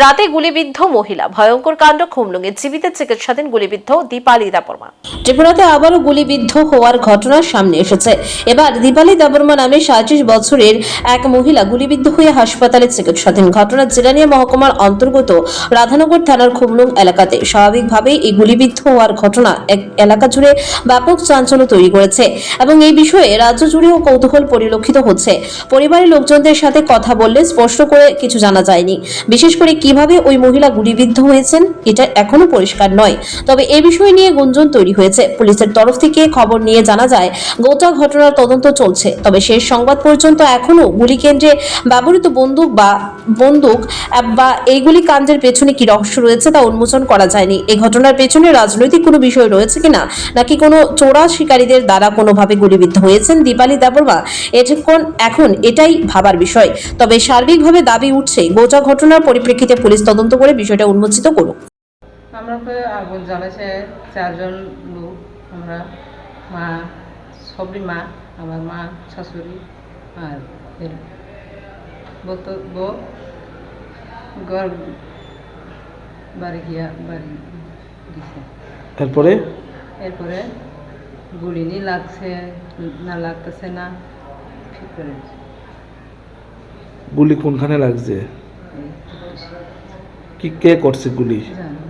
রাতে গুলিবিদ্ধ মহিলা, ভয়ঙ্কর কাণ্ড খুমলুঙে জীবিত চিকিৎসাধীন গুলিবিদ্ধ দীপালি দেববর্মা। ত্রিপুরাতে আবারও গুলিবিদ্ধ হওয়ার ঘটনা সামনে এসেছে। এবার দীপালি দেববর্মা নামে 37 বছরের এক মহিলা গুলিবিদ্ধ হয়ে হাসপাতালে চিকিৎসাধীন। ঘটনা জিরানিয়া মহকুমার অন্তর্গত রাধানগর থানার খুমলুং এলাকাতে। স্বাভাবিকভাবেই এই গুলিবিদ্ধ হওয়ার ঘটনা এক এলাকা জুড়ে ব্যাপক চাঞ্চল্য তৈরি করেছে এবং এই বিষয়ে রাজ্য জুড়েও কৌতূহল পরিলক্ষিত হচ্ছে। পরিবারের লোকজনদের সাথে কথা বললে স্পষ্ট করে কিছু জানা যায়নি। বিশেষ করে কিভাবে ওই মহিলা গুলিবিদ্ধ হয়েছেন এটা এখনো পরিষ্কার নয়। তবে এই বিষয় নিয়ে গুঞ্জন তৈরি হয়েছে। পুলিশের তরফ থেকে খবর নিয়ে জানা যায় গোটা ঘটনার তদন্ত চলছে। তবে শেষ সংবাদ পর্যন্ত এখনো গুলিকেন্দ্রে ব্যবহৃত বন্দুক বা এইগুলি কাণ্ডের পেছনে কি রহস্য রয়েছে তা উন্মোচন করা যায়নি। এই ঘটনার পেছনে রাজনৈতিক কোনো বিষয় রয়েছে কিনা, নাকি কোনো চোরা শিকারীদের দ্বারা কোনোভাবে গুলিবিদ্ধ হয়েছেন দীপালি দেববর্মা, এখন এটাই ভাবার বিষয়। তবে সার্বিকভাবে দাবি উঠছে গোটা ঘটনার পরিপ্রেক্ষিতে পুলিশ তদন্ত করে বিষয়টা উন্মোচিত করুক। আমরা তো আগুন জ্বালাইছে 4 জন লোক, আমরা মা, সবরি মা, আমার মা, শাশুড়ি আর বউ ঘর বাড়ি গেছে। এরপরে গুলি নি লাগছে না লাগতেছে না, ঠিক করে গুলি কোনখানে লাগছে? এই কি কে করছে গুলি? জানি